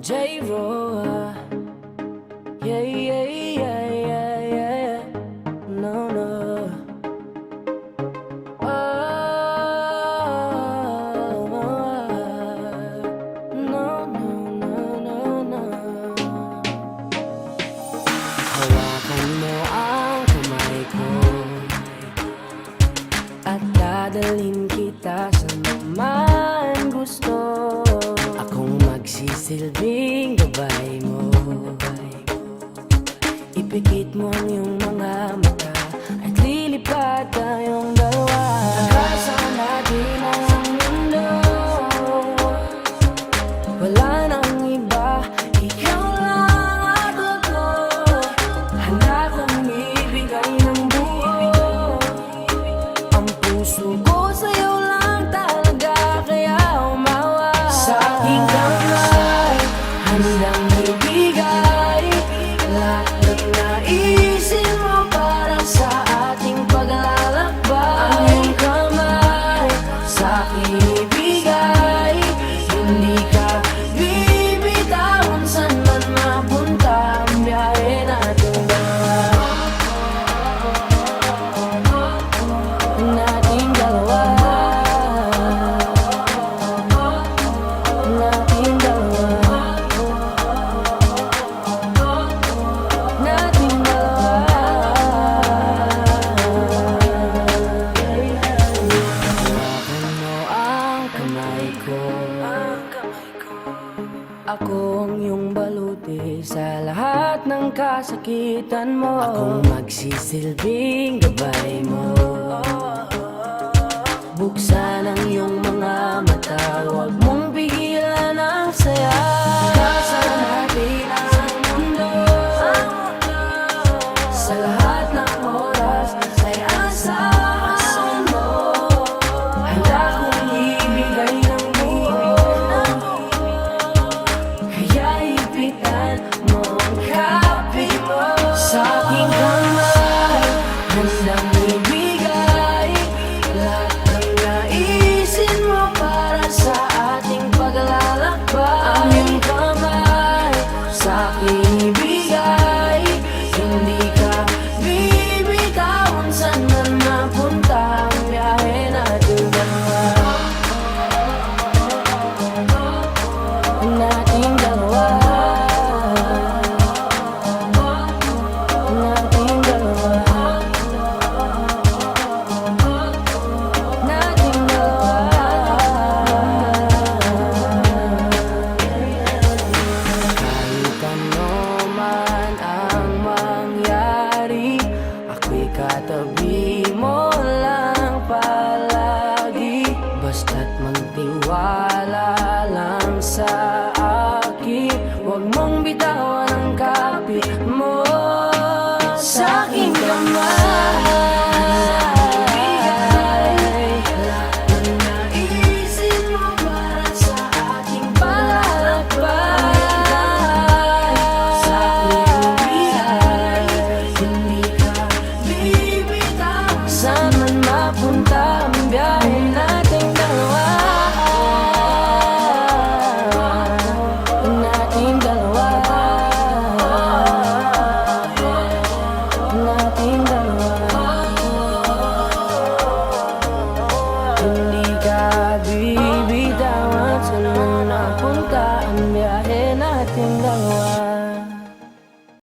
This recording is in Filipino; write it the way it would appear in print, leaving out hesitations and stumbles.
J-Roa. Yeah, yeah, yeah, yeah, yeah. No, no. Oh, no, no, no, no, no. Hawakan mo ang kamay ko at dadalhin kita sa naman gusto. Akong magsisilbing gabay mo. Ipikit mo ang iyong mga mata at lilipad tayong dalawa. Takasan natin ang mundo. Wala nang iba, ikaw lang at ako. Handa kong ibigay ng buo. Ang puso ko sa'yo lang talaga, kaya umawa. Sa aking kamay, handang ibigay lahat ng naisin mo para sa ating paglalakbay. Ang iyong kamay sa aking ibigay, hindi ka bibitawan saan man mapunta ang biyahe natin dalawa. Nating dalawa. Nating dalawa. Nating dalawa. Hawakan mo ang kamay ko. Ako ang iyong baluti sa lahat ng kasakitan mo. Akong magsisilbing gabay mo. Buksan ang iyong mga mata, huwag mong pigilan ang saya. Takasan natin ang mundo. Sa lahat ng oras ay asahan mo. Handa kong ibigay ng buo. Kaya ipitan mo ang kape mo. Sa aking kamay, handang ibigay lahat ng naisin mo para sa ating paglalakbay. Ang iyong kamay sa aking ibigay, hindi ka bibitawan saan man mapunta ang biyahe natin dalawa. Nating dalawa. Nating dalawa. Nating dalawa. Kahit ano man ang mangyari, ako'y katabi mo lang palagi. Basta't magtiwala lang sa akin, huwag mong bitaw